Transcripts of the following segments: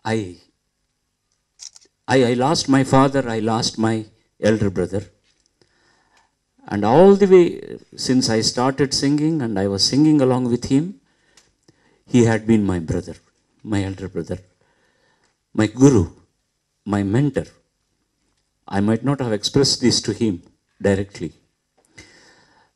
I, I lost my father, I lost my elder brother. And all the way since I started singing and I was singing along with him, he had been my brother, my elder brother, my guru, my mentor. I might not have expressed this to him directly,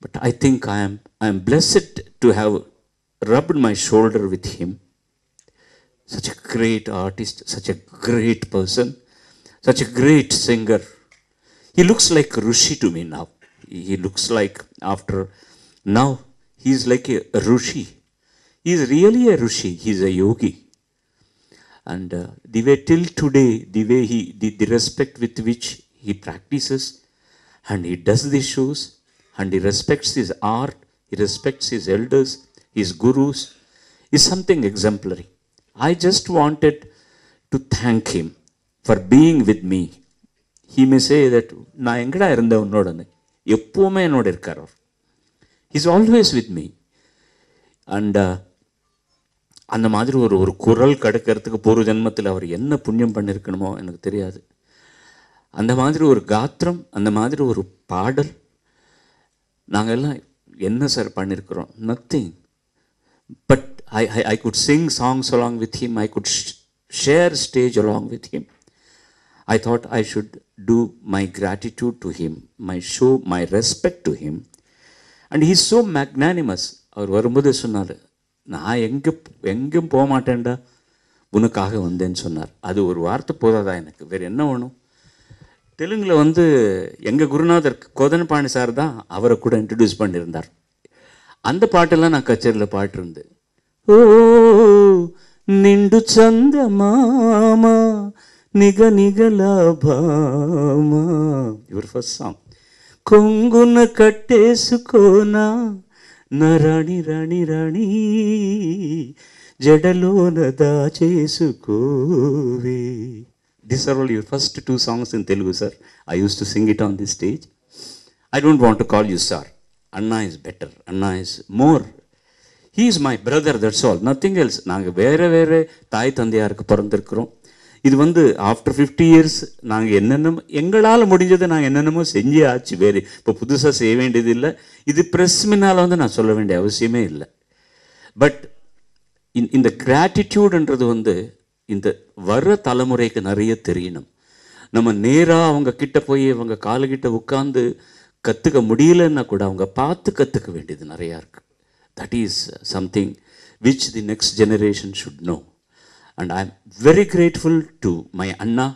but I think I am blessed to have rubbed my shoulder with him. Such a great artist, such a great person, such a great singer. He looks like Rishi to me now. He looks like now he's like a Rishi. He's really a Rishi. He's a yogi. And the way till today, the way the respect with which he practices and he does these shows and he respects his art, he respects his elders, his gurus, is something exemplary. I just wanted to thank him for being with me. He may say that, நான் எங்கடா இருந்த உன்னோடன்னு எப்பவுமே என்னோட இருக்கார் அவர். He's always with me. And அந்த மாதிரி ஒரு குரல் கிடைக்கிறதுக்கு பூர்வ ஜென்மத்தில் அவர் என்ன புண்ணியம் பண்ணியிருக்கணுமோ எனக்கு தெரியாது. அந்த மாதிரி ஒரு காத்திரம், அந்த மாதிரி ஒரு பாடல் நாங்கள் எல்லாம் என்ன சார் பண்ணியிருக்கிறோம்? Nothing. But I could sing songs along with him. I could share stage along with him. I thought I should do my gratitude to him, show my respect to him. And he is so magnanimous. அவர் வரும்போது சொன்னார், நான் எங்கேயும் போக மாட்டேன்டா, உனக்காக வந்தேன்னு சொன்னார். அது ஒரு வார்த்தை போதாதா எனக்கு? வேறு என்ன வேணும்? தெலுங்கில் எங்கள் குருநாதர் கோதனபாணி சார் தான் அவரை கூட இன்ட்ரடியூஸ் பண்ணியிருந்தார். அந்த பாட்டெல்லாம் நான் கச்சேரியில் பாட்டிருந்தேன். ஓ நிண்டு சந்த மாமா நிக நிகலாபாமா, யுவர் ஃபர்ஸ்ட் சாங். కొంగున కట్టేసుకోనా నా రాణి రాణి రాణి జడలోన దాచేసుకోవే. These are all your first two songs in Telugu, sir. I used to sing it on this stage. I don't want to call you sir. Anna is better. Anna is more. He is my brother, that's all. Nothing else. நாங்கள் வேறு தாய் தந்தையாருக்கு பிறந்திருக்கிறோம். இது after 50 years நாங்கள் என்னென்ன எங்களால் முடிஞ்சதை நாங்கள் என்னென்னமோ செஞ்சே ஆச்சு. வேறு இப்போ புதுசாக செய்ய வேண்டியது இல்லை. இது ப்ரெஸ் முன்னால் நான் சொல்ல வேண்டிய அவசியமே இல்லை. பட் இந்த கிராட்டிடியூடுன்றது இந்த வர தலைமுறைக்கு நிறைய தெரியணும். நம்ம நேராக அவங்க கிட்ட போய் அவங்க காலுக்கிட்ட உட்காந்து கற்றுக்க முடியலன்னா கூட அவங்க பார்த்து கற்றுக்க வேண்டியது நிறையா இருக்குது. That is something which the next generation should know. And I am very grateful to my Anna,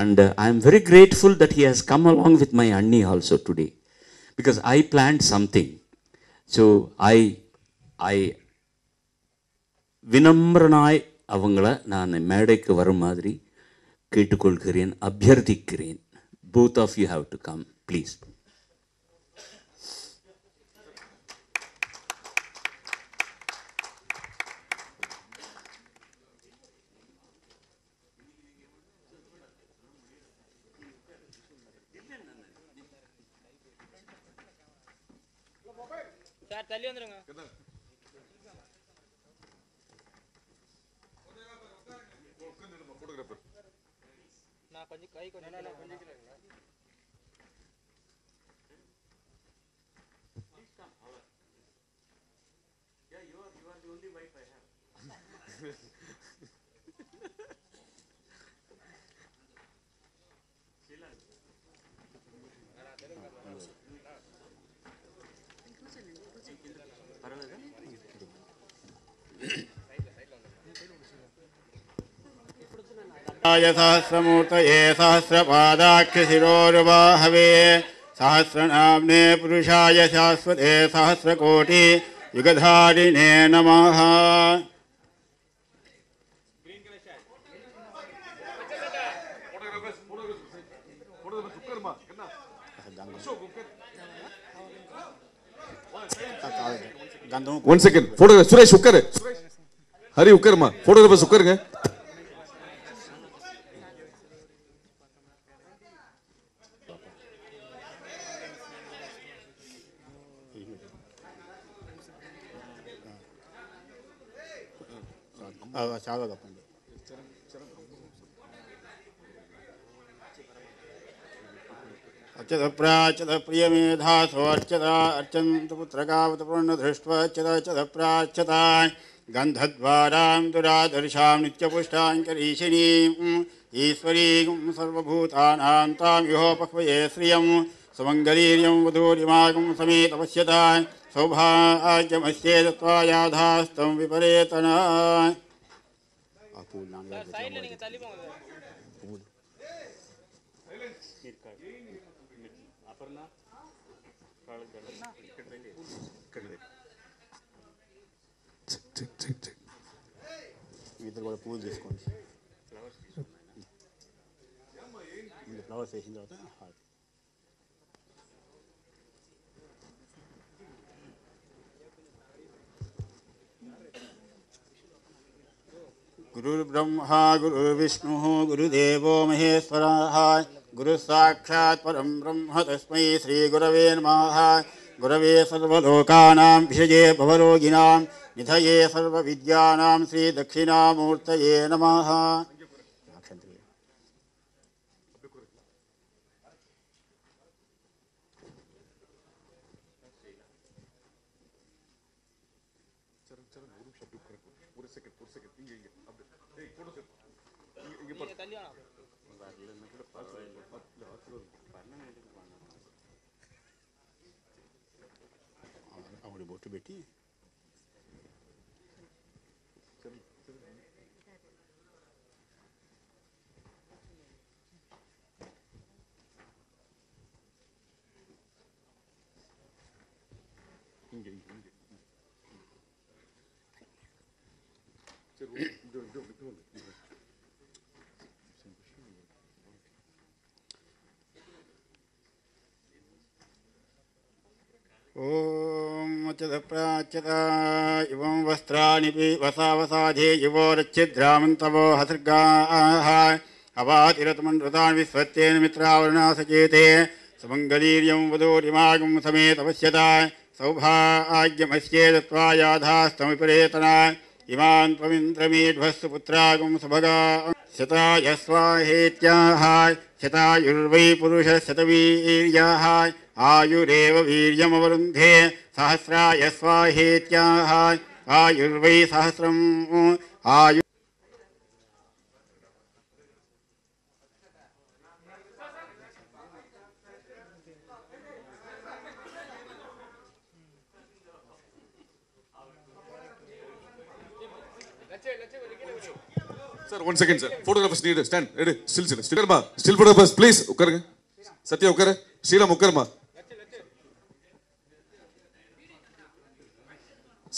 and I am very grateful that he has come along with my Anni also today, because I planned something. So I வினம்ரனாய் அவங்கள நான் மேடைக்கு வரும் மாதிரி கேட்டுக்கொள்கிறேன், அபியர்த்திக்கிறேன். Both of you have to come, please. Sir தள்ளி வந்துருங்க. நான் கொஞ்சம் கை கொஞ்சம் सहस्रमूर्तये सहस्रपादाख्यशिरोरुबाहवे सहस्रनाम्ने पुरुषाय शाश्वते सहस्रकोटि युगधारिणे नमः. One second. Photographer Suresh ukkar. Hari ukkar ma. Photographer ukkar nga. చాలా తప్పండి. अच्युत प्राच्युत प्रियमेधासो अर्चता अर्चन्तु पुत्रकावत पूर्णधृष्ट्वा अच्युत प्राच्युता गन्धद्वारां दुरादर्शां नित्यपुष्टां करीशिनीं ईश्वरीं सर्वभूतानां तां योपक्वये श्रियं सुमङ्गलीर्यं वधूरिमागं समेतपश्यता सौभाग्यमस्ये दत्त्वायाधास्तं विपरेतना சைடுல நீங்க தள்ளி போங்க சார். ఇద్దరు కూడా పూలు తీసుకోండి ఫ్లవర్స్ వేసిన తర్వాత गुरुर्ब्रह्मा गुरुर्विष्णुः गुरुदेवो महेश्वरः गुरुसाक्षात् परं ब्रह्म तस्मै श्रीगुरवे नमः गुरवे सर्वलोकानां विषये भवरोगिणां निधये सर्वविद्यानां श्रीदक्षिणामूर्तये नमः நீங்க தள்ளி வாங்க. आउडी बोट बेटी ओम अच्युतप्राच्युता इवं वस्त्राणि वसावसाधे युवोरच्छिद्रामन्तवो हसर्गाः अवातिरतमण्डतान् विश्वत्तेन मित्रावरणासचेते सुमङ्गलीर्यं वधूरिमागं समेतपश्यता सौभाग्यमस्ये दत्त्वायाधास्तमविपरेतना इमान् त्वमिन्द्रमीढ्वस्तु पुत्रागं सुभगा शताय स्वाहेत्याः शतायुर्वै पुरुषः शतवीर्याः आयुरेव वीर्यमवरुन्धे सहस्राय स्वाहेत्याः आयुर्वै सहस्रम् आयु Sir, 1 second, sir. Photographers need stand. Ready? Still, sir. Still, ma. Still, photographers, please. Ukkarga. Satya, ukkar. Sheila, ukkar, ma.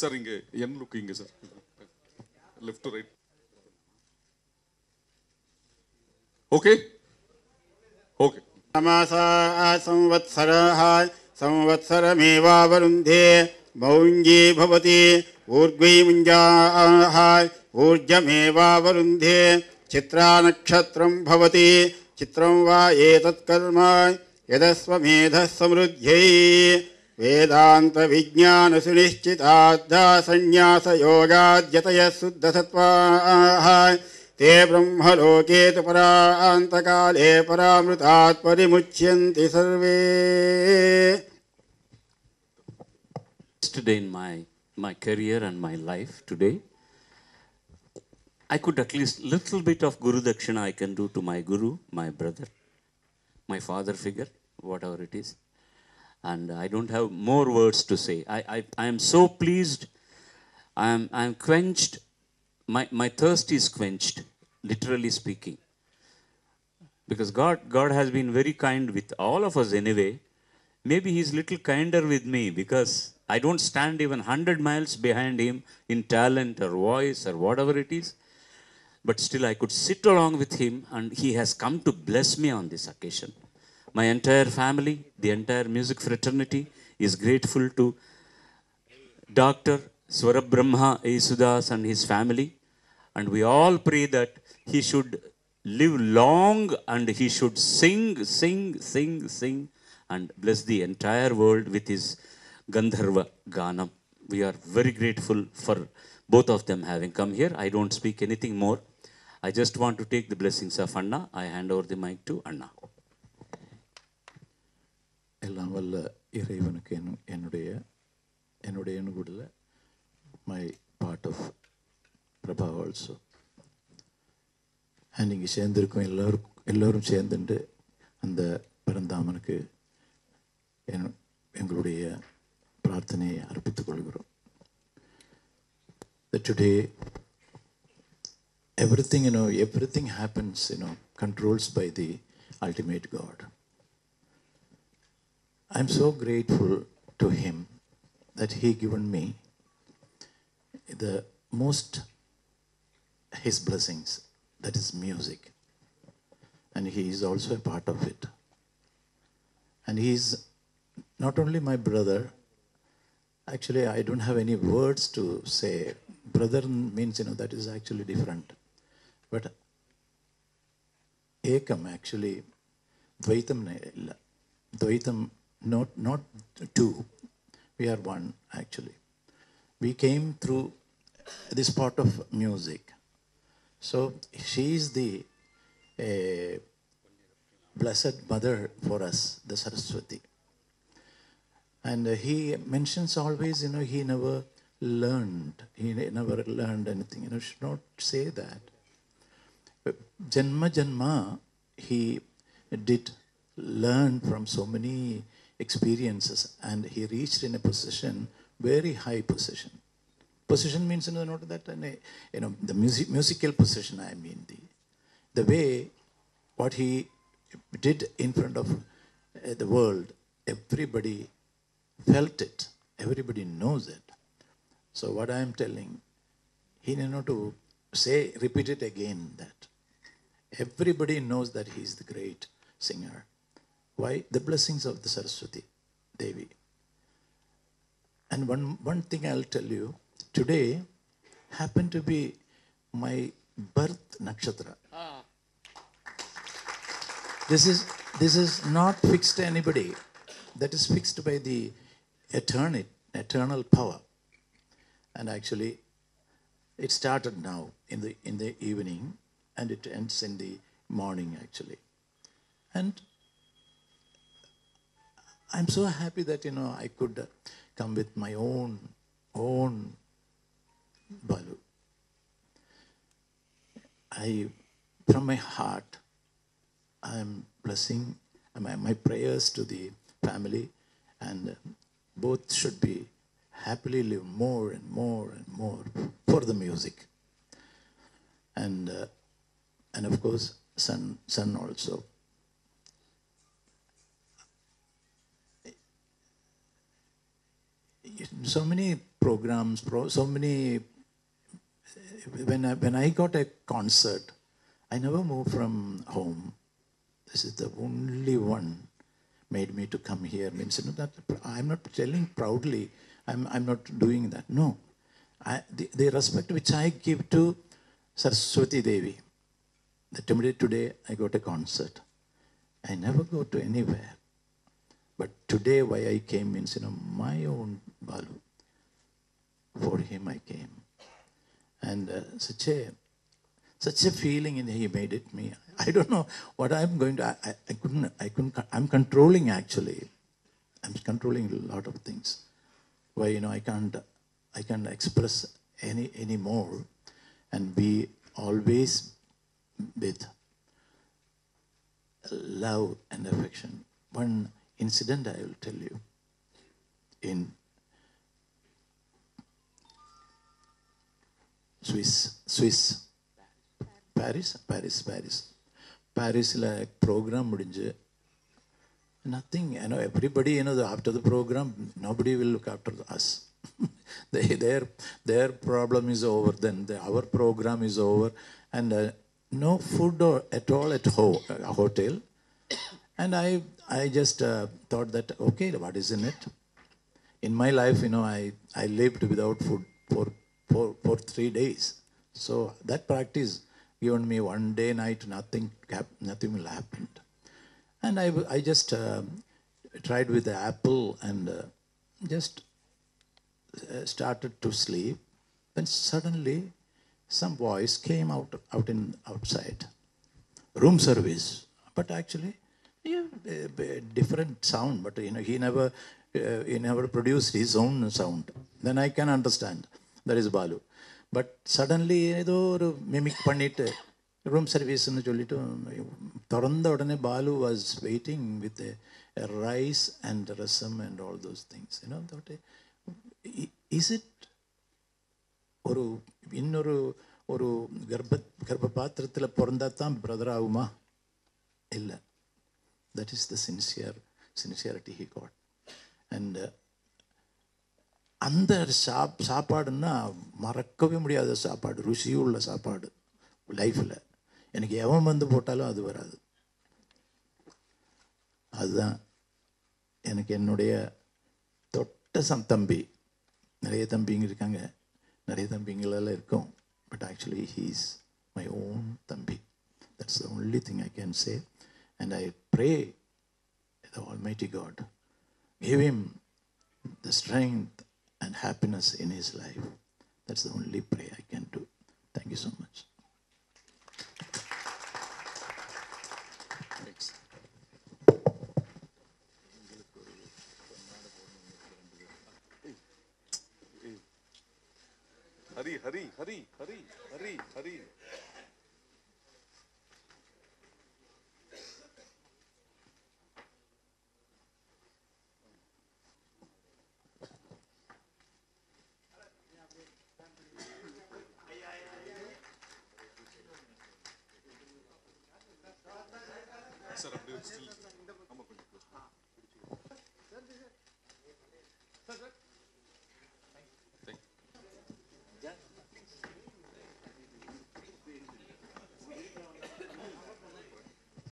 Sir, inge. Yen look inge, sir. Left to right. Okay? Okay. नमसा संवत्सरः संवत्सरमेवावरुन्धे मौञ्जी भवति ऊर्ध्वै मुञ्जाः ऊर्जमेवावरुन्धे चित्रानक्षत्रं भवति चित्रं वा एतत्कर्म यदस्वमेधः समृद्ध्यै वेदान्तविज्ञानसुनिश्चिताद्धासन्न्यासयोगाद्यतयः शुद्धसत्त्वाः ते ब्रह्मलोके तु परान्तकाले परामृतात् परिमुच्यन्ति सर्वे. Yesterday in my career and my life today, I could at least little bit of Guru Dakshina I can do to my Guru, my brother, my father figure, whatever it is. And I don't have more words to say. I am so pleased. I am quenched. My thirst is quenched, literally speaking. Because God has been very kind with all of us anyway. Maybe He's little kinder with me because I don't stand even 100 miles behind Him in talent or voice or whatever it is. But still I could sit along with Him and He has come to bless me on this occasion. My entire family, the entire music fraternity is grateful to Dr. Swarabrahma Yesudas and his family. And we all pray that he should live long and he should sing and bless the entire world with his Gandharva Ganam. We are very grateful for both of them having come here. I don't speak anything more. I just want to take the blessings of Anna. I hand over the mic to Anna. எல்லாம் வல்ல இறைவனுக்கு என்னுடைய கூட my part of Prabha also and இங்கே சேர்ந்துருக்கோம் எல்லோரும் சேர்ந்துட்டு அந்த பரந்தாமனுக்கு எங்களுடைய பிரார்த்தனையை அர்ப்பித்துக் கொள்கிறோம். Today everything happens, controls by the ultimate God. I'm so grateful to him that he given me the most his blessings, that is music, and he is also a part of it. And he is not only my brother. Actually, I don't have any words to say. Brother means, that is actually different. But Ekam actually, Dvaitam illa. Dvaitam, not two. We are one actually. We came through this part of music. So she is the blessed mother for us, the Saraswati. And he mentions always, he never learned. He never learned anything. Should not say that. But Janma, he did learn from so many experiences, and he reached in a position, very high position. Position means, not that, the musical position, I mean, the way, what he did in front of the world, everybody felt it. Everybody knows it. So what I am telling, he need not to repeat it again, that everybody knows that he is the great singer. Why? The blessings of the Saraswati Devi. And one thing I'll tell you, today happened to be my birth nakshatra. This is not fixed to anybody. That is fixed by the eternal power. And actually, it started now in the evening, and it ends in the morning actually. And I'm so happy that I could come with my own Balu. From my heart, I am blessing my prayers to the family, and both should be happily live more and more and more for the music. And of course, son also. So many programs, so many. When I got a concert, I never moved from home. This is the only one made me to come here. Means that I'm not telling proudly. I'm not doing that. No, the respect which I give to Saraswati Devi. That today I got a concert. I never go to anywhere. But today why I came means, my own Balu. For him I came. And such a feeling he made it me. I don't know what I'm going to, I couldn't, I'm controlling actually. I'm controlling a lot of things. Why, I can't express any more, and be always with love and affection. One incident I will tell you. In Paris program mudinju. Nothing, everybody, after the program, nobody will look after us. Their problem is over, then our program is over, and no food at all at hotel. And I just thought that, okay, what is in it? In my life, I lived without food for 3 days. So that practice given me one day, night, nothing will happen. And I just tried with the apple and just started to sleep. Then suddenly some voice came outside. Room service. But actually, yeah, a different sound. But he never produced his own sound. Then I can understand. That is Balu. But suddenly, ஏதோ ஒரு mimic பண்ணிட்டு room service ன்னு சொல்லிட்டு திறந்த உடனே Balu was waiting with a rice and rasam and all those things. Is it ஒரு இன்னொரு ஒரு கர்ப்பபாத்திரத்தில் பிறந்தா தான் பிரதர் ஆகுமா? இல்லை. That is the sincerity he got. And அந்த சாப்பாடுன்னா மறக்கவே முடியாத சாப்பாடு, ருசியுள்ள சாப்பாடு லைஃப்பில். எனக்கு எவன் வந்து போட்டாலும் அது வராது. அதுதான் எனக்கு என்னுடைய தொட்ட தம்பி. நிறைய தம்பிங்க இருக்காங்க, நிறைய தம்பிங்களெல்லாம் இருக்கும். But actually he is my own தம்பி. That's the only thing I can say. And I pray the Almighty God give him the strength and happiness in his life. That's the only prayer I can do. Thank you so much. Thanks. Hari. Sir, still.